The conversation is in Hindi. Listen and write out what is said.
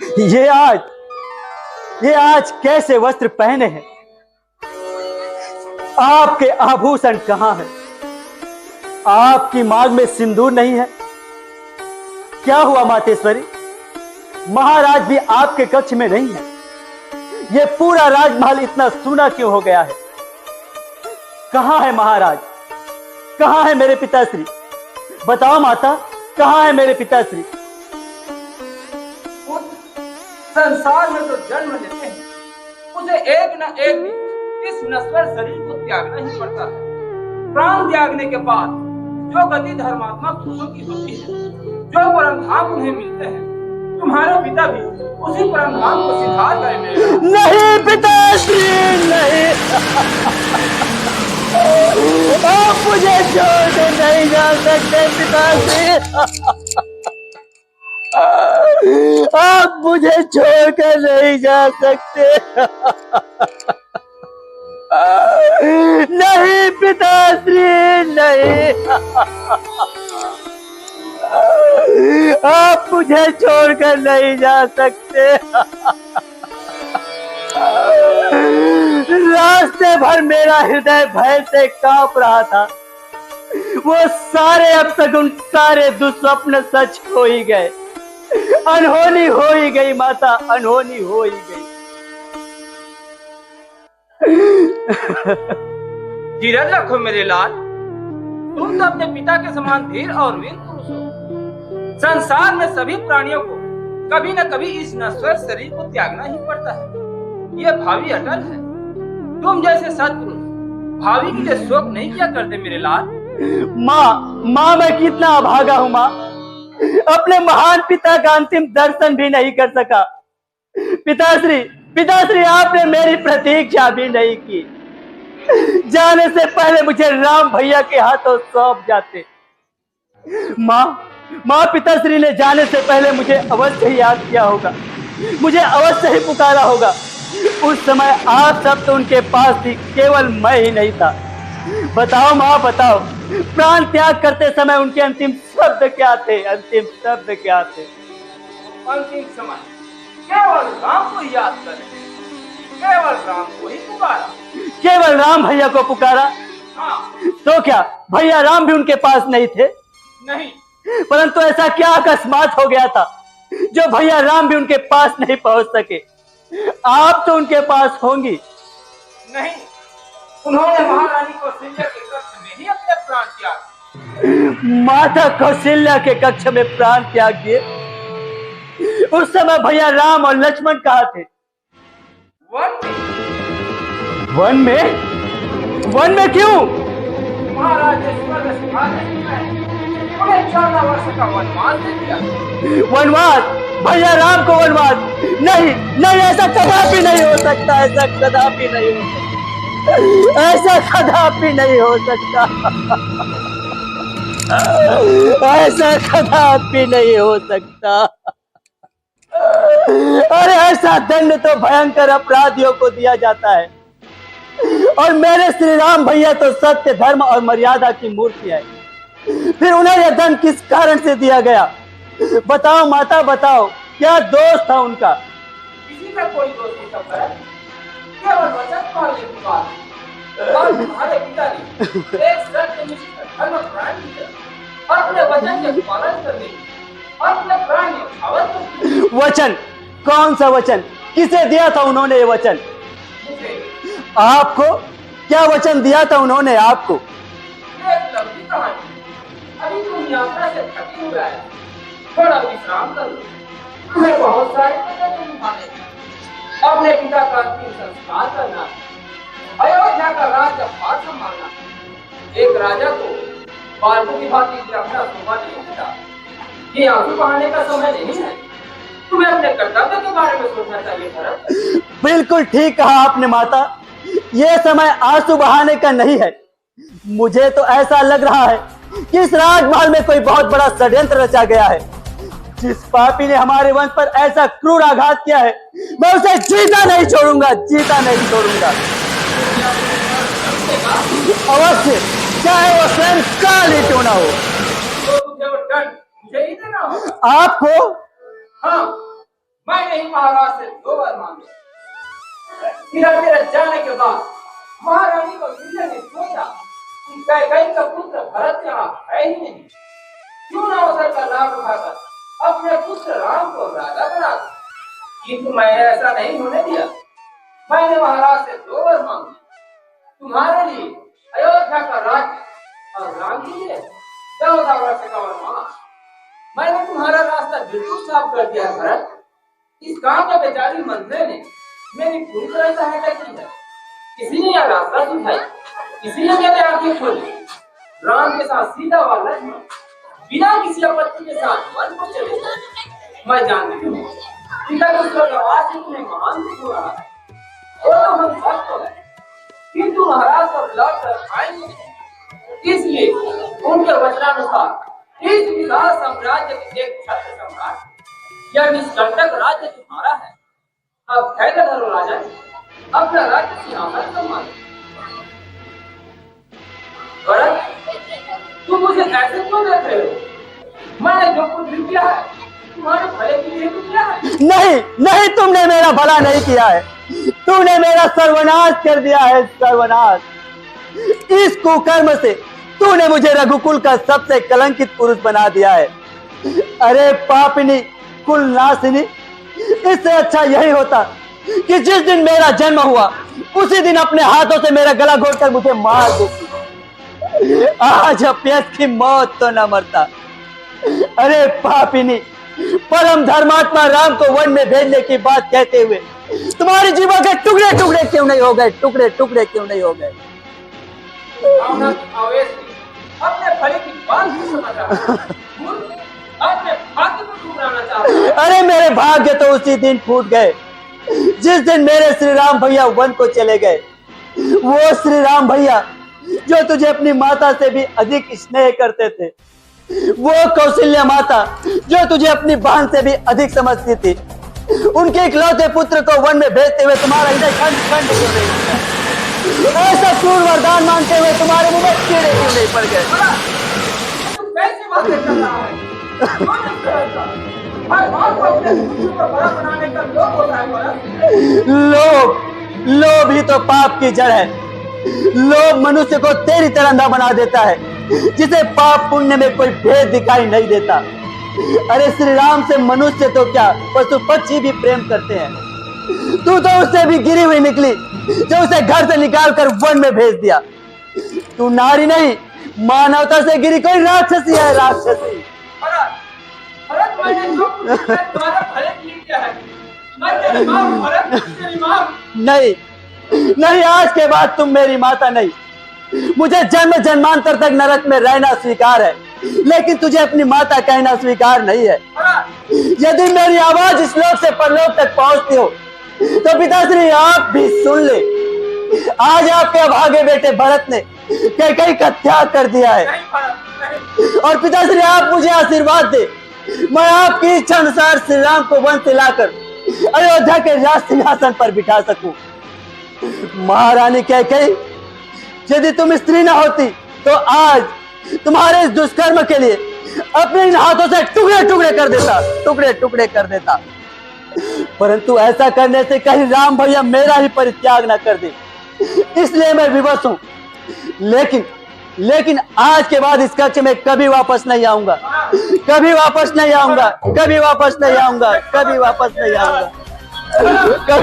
ये आज कैसे वस्त्र पहने हैं? आपके आभूषण कहां हैं? आपकी मांग में सिंदूर नहीं है। क्या हुआ मातेश्वरी? महाराज भी आपके कक्ष में नहीं है। ये पूरा राजमहल इतना सूना क्यों हो गया है? कहां है महाराज? कहां है मेरे पिताश्री? बताओ माता, कहां है मेरे पिताश्री? संसार में जो जन्म लेते हैं उसे एक न एक दिन इस नश्वर शरीर को त्यागना ही पड़ता है। प्राण त्यागने के बाद जो गति धर्मात्मा पुरुषों की होती है, जो परम धाम उन्हें मिलते हैं, तुम्हारे पिता भी उसी परम धाम को सिद्धार्थ करेंगे। नहीं पिताश्री, नहीं। आप मुझे छोड़ के नहीं जा सकते पिताश्री। आप मुझे छोड़कर नहीं जा सकते। नहीं पिताश्री, नहीं। आप मुझे छोड़कर नहीं जा सकते। रास्ते भर मेरा हृदय भय से कांप रहा था। वो सारे अपशगुन, सारे दुस्वप्न सच हो ही गए। अनहोनी हो ही गई माता, अनहोनी हो ही गई। धीरज रखो मेरे लाल, तुम तो अपने पिता के समान धीर और वीर पुरुष हो। संसार में सभी प्राणियों को कभी न कभी इस नश्वर शरीर को त्यागना ही पड़ता है। यह भावी अटल है। तुम जैसे सत्पुरुष भावी के लिए शोक नहीं किया करते मेरे लाल। माँ मैं कितना अभागा हूँ माँ। अपने महान पिता का अंतिम दर्शन भी नहीं कर सका। पिताश्री आपने मेरी प्रतीक्षा भी नहीं की। जाने से पहले मुझे राम भैया के हाथों सौंप जाते। माँ पिताश्री ने जाने से पहले मुझे अवश्य ही याद किया होगा, मुझे अवश्य ही पुकारा होगा। उस समय आप सब तो उनके पास थी, केवल मैं ही नहीं था। बताओ माँ, बताओ, प्राण त्याग करते समय उनके अंतिम शब्द क्या थे? अंतिम शब्द क्या थे? अंतिम समय केवल राम को याद करें, केवल राम को ही पुकारा। केवल राम भैया को पुकारा? हाँ। तो क्या भैया राम भी उनके पास नहीं थे? नहीं। परंतु ऐसा क्या अकस्मात हो गया था जो भैया राम भी उनके पास नहीं पहुंच सके? आप तो उनके पास होंगी। नहीं, उन्होंने महारानी कौशल्या के कक्ष में ही अपने प्राण त्याग। माता कौशल्या के कक्ष में प्राण त्याग दिए? उस समय भैया राम और लक्ष्मण कहाँ थे? वन में क्यों? महाराज उन्हें 14 वर्ष का वनवास दे दिया। वनवास? भैया राम को वनवास? नहीं, ऐसा कदापि नहीं हो सकता। ऐसा कदापि नहीं हो सकता। ऐसा कदापि नहीं हो सकता। ऐसा कदापि नहीं हो सकता। अरे ऐसा दंड तो भयंकर अपराधियों को दिया जाता है, और मेरे श्री राम भैया तो सत्य, धर्म और मर्यादा की मूर्ति है। फिर उन्हें यह दंड किस कारण से दिया गया? बताओ माता, बताओ, क्या दोष था उनका? किसी का कोई दोष नहीं था, केवल वचन पालने की बात। और तुम्हारे पिता ने एक सत्यनिष्ठ धर्मपरायण थे और अपने वचन के पालन करने की और अपने प्राण न्यौछावर करने। वचन? कौन सा वचन? किसे दिया था उन्होंने ये वचन? आपको? क्या वचन दिया था उन्होंने आपको? एक लंबी कहानी। अभी तुम यात्रा से थके हुए आए, थोड़ा विश्राम कर लो। तुम्हें बहुत सारे कर्तव्य निभाने हैं। अपने पिता का अंतिम संस्कार करना, अयोध्या का राज्यभार संभालना। एक राजा को बालकों की भांति अपना शोभा नहीं देता। ये आंसू बहाने का समय नहीं है। तुम्हें अपने कर्तव्य के बारे में सोचना चाहिए भरत। बिल्कुल ठीक कहा आपने माता, ये समय आंसू बहाने का नहीं है। मुझे तो ऐसा लग रहा है कि इस राजमहल में कोई बहुत बड़ा षड्यंत्र रचा गया है। जिस पापी ने हमारे वंश पर ऐसा क्रूर आघात किया है, मैं उसे जीता नहीं छोड़ूंगा, जीता नहीं छोड़ूंगा। अवश्य, चाहे वो स्वयं काल ही क्यों ना हो। तो तुझे वो दंड मुझे ही देना होगा। आपको? हाँ, मैंने मैंने ही महाराज से 2 बार मांगे। फिर मेरे जाने के बाद महारानी को मिलने ने सोचा कि कैकेयी का पुत्र भरत यहाँ है ही नहीं, क्यों ना अवसर का लाभ उठाकर अपने पुत्र राम को राजा बना दे। किंतु मैंने ऐसा नहीं होने दिया। मैंने महाराज से 2 बार मांगी, तुम्हारे लिए अयोध्या का राज्य और राम के लिए 14 वर्ष का वनवास। मैंने तुम्हारा रास्ता बिल्कुल साफ कर दिया भरत। इस काम में बेचारी मंत्री ने मेरी पूरी तरह सहायता की है। किसी ने यह रास्ता सुझाई, किसी ने मेरे आंखें खोली। राम के साथ सीता व लक्ष्मण बिना किसी आपत्ति के साथ वन को चले गए। मैं जानती हूँ पिता को स्वर्गवास से तुम्हें महान दुख हो रहा है, वो तो हम सब तो है, किंतु महाराज को लौट कर आएंगे। इसलिए उनके वचनानुसार इस विशाल साम्राज्य के एक छत्र सम्राट यह निष्कंटक राज्य तुम्हारा है। अब धैर्य धरो राजा, अपना राज्य सिंहासन संभालो। भरत, तुम मुझे ऐसे क्यों देख रहे हो? मैंने जो कुछ भी किया है तुम्हारे भले के लिए किया है। नहीं नहीं, तुमने मेरा भला नहीं किया है, तुमने मेरा सर्वनाश कर दिया है, सर्वनाश। इस कुकर्म से तूने मुझे रघुकुल का सबसे कलंकित पुरुष बना दिया है। अरे पापिनी, कुल नाशिनी, इससे अच्छा यही होता कि जिस दिन मेरा जन्म हुआ उसी दिन अपने हाथों से मेरा गला घोटकर मुझे मार देती। आज अपयश की मौत तो न मरता। अरे पापिनी, परम धर्मात्मा राम को वन में भेजने की बात कहते हुए तुम्हारी जीवन के टुकड़े टुकड़े क्यों नहीं हो गए? टुकड़े टुकड़े क्यों नहीं हो गए? अपने भले की बात नहीं समझ रहा, अपने भाग्य को ठुकराना चाहता है। अरे मेरे भाग्य तो उसी दिन फूट गए जिस दिन मेरे श्री राम भैया वन को चले गए। वो श्री राम भैया जो तुझे अपनी माता से भी अधिक स्नेह करते थे, वो कौशल्या माता जो तुझे अपनी बहन से भी अधिक समझती थी, उनके इकलौते पुत्र को वन में भेजते हुए तुम्हारा हृदय खंड खंड क्यों नहीं होता? ऐसा क्रूर वरदान मांगते हुए तुम्हारे मुंह में कीड़े क्यों नहीं पड़ गए? तुम कैसी बातें कर रहा है? कौन नहीं करता? हर बात को अपने पुत्र को बड़ा बनाने का लोभ होता है भरत। लोभ ही तो पाप की जड़ है। लोभ मनुष्य को तेरी तरह अंधा बना देता है, जिसे पाप पुण्य में कोई भेद दिखाई नहीं देता। अरे श्री राम से मनुष्य तो क्या, पशु पक्षी भी प्रेम करते हैं। तू तो उससे भी गिरी हुई निकली जो उसे घर से निकाल कर वन में भेज दिया। तू नारी नहीं, मानवता से गिरी कोई राक्षसी है, राक्षसी। भरत, मैंने जो कुछ तुम्हारे भले के लिए किया है, मैं तेरी मां हूं भरत, तेरी मां। नहीं नहीं, आज के बाद तुम मेरी माता नहीं। मुझे जन्म जन्मांतर तक नरक में रहना स्वीकार है, लेकिन तुझे अपनी माता कहना स्वीकार नहीं है। यदि मेरी आवाज इस लोक से परलोक तक पहुंचती हो तो पिताश्री आप भी सुन ले। आज आपके अभागे बेटे भरत ने कैकेयी का त्याग कर दिया है। और पिताश्री आप मुझे आशीर्वाद दे, मैं आपकी इच्छा अनुसार श्री राम को वन से लाकर अयोध्या के राज सिंहासन पर बिठा सकूं। महारानी कैकेयी, यदि तुम स्त्री न होती तो आज तुम्हारे इस दुष्कर्म के लिए अपने इन हाथों से टुकड़े टुकड़े कर देता, टुकड़े टुकड़े कर देता। परंतु ऐसा करने से कहीं राम भैया मेरा ही परित्याग न कर दे, इसलिए मैं विवश हूं। लेकिन आज के बाद इस कक्ष में कभी वापस नहीं आऊंगा, कभी वापस नहीं आऊंगा, कभी वापस नहीं आऊंगा, कभी वापस नहीं आऊंगा।